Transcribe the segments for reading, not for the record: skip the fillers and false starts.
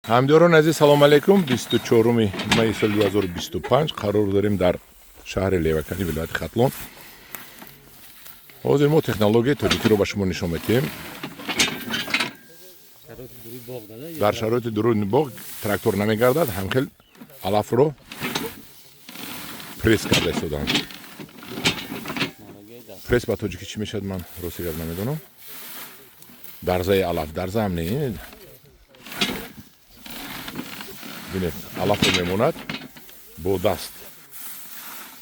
ҳамдиёрон азиз салому алайкум. 24 майи соли 2025 қарор дорем дар шаҳри Левакани вилояти Хатлон. ҳозир мо технологияи тоҷикиро ба шумо нишон медиҳем. дар шароити дуруни боғ трактор намегардад, ҳамхел алафро пресс карда истоданд. пресс ба тоҷикӣ чӣ мешавад, ман рости гап намедонам. дарзаи алаф, дарза ҳам не. бинед, алафро мемонад, бо даст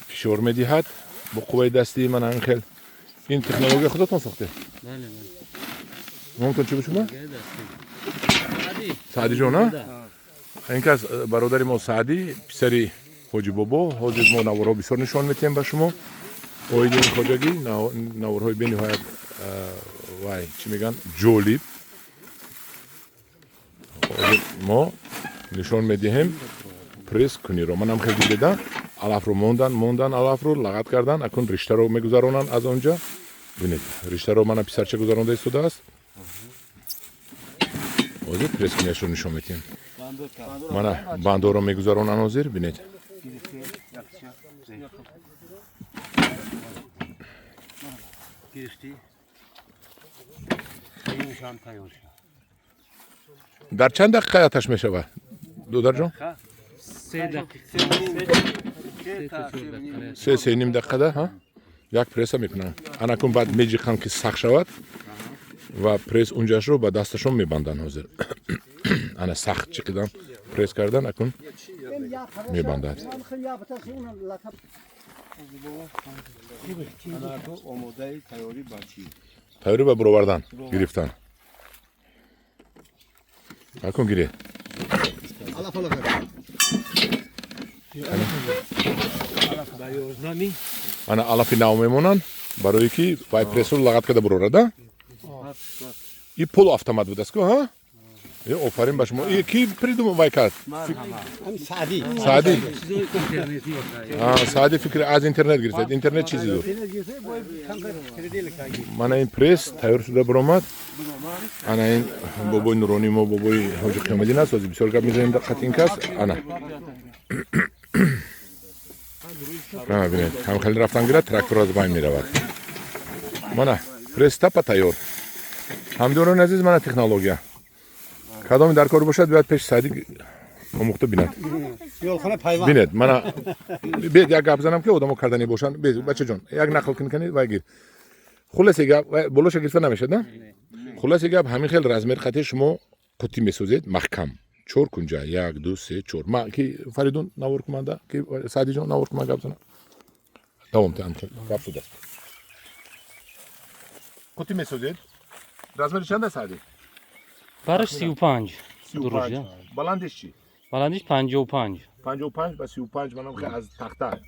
фишор медиҳад, бо қувваи дастии ман ҳамхел. ин технология худатон сохте? бале. номтон чӣ бошума? Саъди ҷон, а? ин кас бародари мо Саъди, писари ҳоҷи бобо. ҳозир мо наворҳо бисёр нишон медиҳем ба шумо. Оидин хоҷагӣ, наворҳои бениҳоят вай чӣ мегӯянд, ҷолиб. ҳозир мо нишон медиҳем пресс куниро. Манам хеле дида алафро мондан алафро лагат кардан, акун риштаро мегузаронанд аз онҷа. бинед, риштаро мана писарча гузаронда истодааст. ҳозир пресс кунияшро нишон медиҳем. Мана бандоро мегузаронанд ҳозир, бинед. дар чанд дақиқа аташ мешавад додарҷон? 3 ним дақиқада як пресса мекунам. Анакун баъд меҷиқанд ки сахт шавад ва пресс унҷашро ба дасташон мебанданд. ҳозир ана сахт чиқидан пресс кардан, акун мебандад. тайёрӣ ба буровардан гирифтан. акун гире. ана алафи нав мемонанд барое ки вай прессро лагат карда бурорада. И полуавтомат будааст ку, ҳа? офарин ба шумо. Ки придумал вай кард? Саъди. Саъди фикри аз интернет гирифтад. Интернет чизи ду. Мана ин пресс тайёр шуда буромад. Ана ин бобои нурони мо, бобои ҳоҷи Қиёмиддин аст. ҳозир бисёр гап мезанем дар хати ин кас. Ана бинед, ҳамхели рафтан гирад, трактор аз байн меравад. Мана пресс тапа тайёр. ҳамдиёрони азиз, мана технология. кадоме дар кор бошад, биёяд пеши Саъди омӯхта бинад. Бинед, мана бед як гап занам ки одамо кардани бошанд. Бед бачаҷон, як нақл кункани вай гир. хулоси гап, болоша гирифта намешад, на? хулоси гап, ҳамин хел размери хати шумо қутӣ месозед маҳкам. 4 кунҷа, 1 2 3 4. ма ки Фаридун навор куманда, ки Саъдиҷон навор куман гап занам. давом тан гап шудааст. қутӣ месозед. размери чанд аст Саъди? Бараш 35. Дуруш, да? баландиш чӣ? Баландиш 55. 55 ба 35 манам ки аз тахта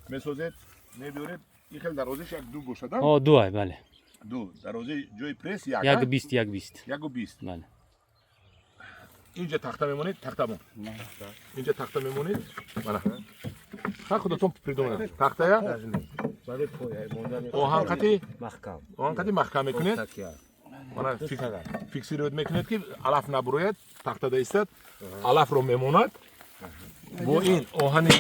месозед, мебиёред. ин хел дарозиш як ду бошад, а? О, ду ай, бале. ду дарози ҷои пресс як. 120. 120. Бале. инҷа тахта мемонед, тахта мон. инҷа тахта мемонед. мана ҳа худатон придумад. тахтая оҳанқати маҳкам мекунед. мана фиксировать мекунед ки алаф набурояд, тахтада истад, алафро мемонад. бо ин оҳани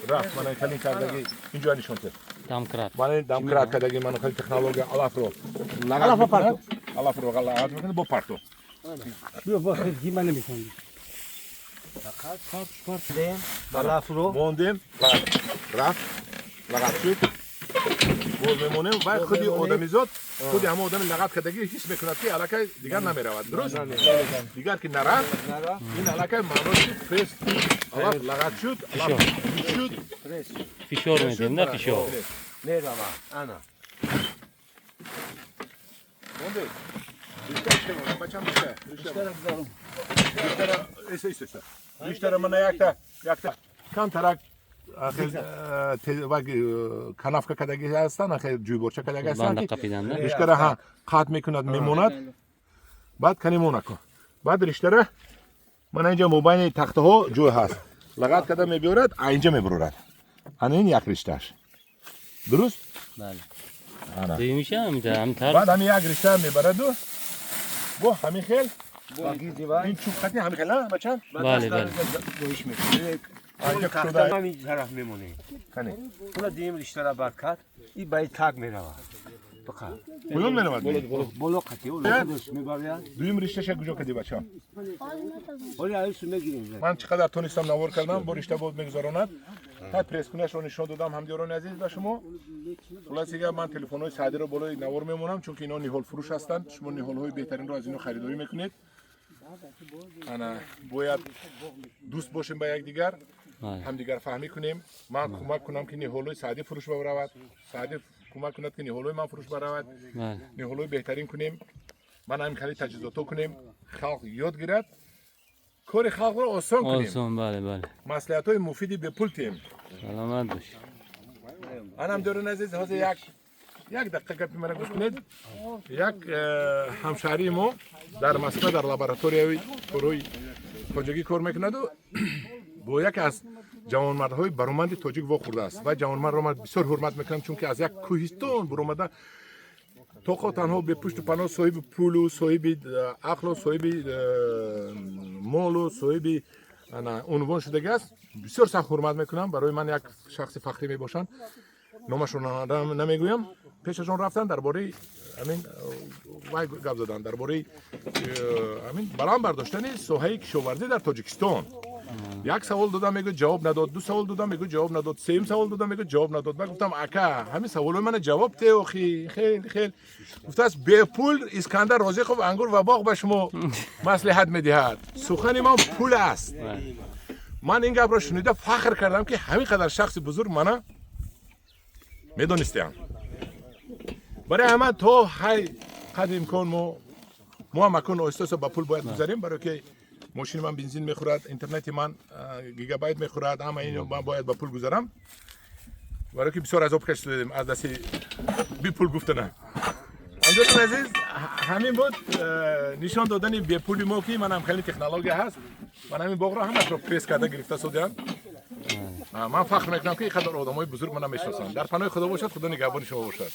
рафт мана калин кардаги инҷо нишонте. Дамкрат. мана дамкрат кардаги мана калин технология алафро лагат мекунад. алафро лагат мекунад бо парто. мондем, рафт, лагат шуд. боз мемонем, вай худи одамизод, худи ҳама одами лагат кардаги ҳис мекунад ки аллакай дигар намеравад. дуруст? дигар ки нарафт, ин аллакай маънои пресс алаф лагат шуд, алаф шуд. Фишор медем, да, фишор. Мерава, ана. Монде. Риштара бачам риштара. Риштара эса. риштара мана якта кантарак канавка кадаги ҳастан, ахе ҷӯйборча кадаги ҳастан. Банда қапидан, да? риштара ҳа қат мекунад, мемонад. баъд кани монако. баъд риштара мана инҷа мобайни тахтаҳо ҷой ҳаст. лагат када мебиёрад, инҷа мебурорад. ана ин як риштааш. дуруст? Бале. ана. Дуюмиша ҳамин баъд ҳамин як риштаа мебараду бо ҳамин хел این چوب خطی همین خیلی بچه بله بله گوش میکنه آنجا تخت کجا من این طرف میمونه کنه حالا دیم رشته را برکت این باید تگ میروه بخواه کدوم میرود بلو قطعی اون خودش میباید دویم ریشتش کجا کدی بچه حالا ایسو میگیریم من چقدر تونستم نوار کردم با ریشته بود میگذاروند های پرس کنش رو نشان دادم هم دیوران عزیز به شما خلاص دیگه من تلفن های سعدی رو بالای نوار میمونم چون که اینا نیهول فروش هستند شما نیهول های بهترین رو از اینو خریداری میکنید انا باید دوست باشیم با یکدیگر بله هم دیگر فهمی کنیم من کمک کنم که نیهول های سعدی فروش برود سعدی کمک کند که نیهول های من فروش برود بله نیهول های بهترین کنیم من هم خیلی تجهیزاتو کنیم خلق یاد گیرد کار خلق رو آسان کنیم آسان بله بله مصلحت های مفیدی به پول تیم سلامت باش انم دوران عزیز حاضر یک دقیقه گپی مرا گوش کنید یک همشهری ما در مسکو در لابراتوری فروی کنجگی کار میکند و با یک از جوانمردهای برومند تاجیک واخورده است و جوانمرد را من بسیار حرمت میکنم چون که از یک کوهستان برومده تو تنها به پشت و پناه صاحب پول و صاحب عقل و صاحب مال و صاحب عنوان شده است بسیار سخت حرمت میکنم برای من یک شخص فخری میباشند نامشون نمیگویم پیششون رفتن درباره همین وای گپ زدن درباره همین برام برداشتن ساحه کشاورزی در تاجیکستان یک سوال دادم میگه جواب نداد دو سوال دادم میگه جواب نداد سوم سوال دادم میگه جواب نداد من گفتم اکا همین سوال من جواب ته و خیلی گفته است به پول اسکندر رازق و انگور و باغ به شما مصلحت میدهد سخن ما پول است من این گپ را شنیده فخر کردم که همین قدر شخص بزرگ منو میدونستیم برای همه تو های قد امکان ما مکان آیستاس با پول باید بگذاریم برای که ماشین من بنزین میخورد اینترنت من گیگابایت میخورد همه این من باید با پول گذارم برای که بسیار عذاب کش دادیم از دستی بی پول گفتن همجور عزیز همین بود نشان دادن بی پولی ما که من هم خیلی تکنولوژی هست من همین باغ را هم پرس کرده گرفته شدم من فخر میکنم که اینقدر آدمای بزرگ من نمیشناسم در پناه خدا باشد خدا نگهبان شما باشد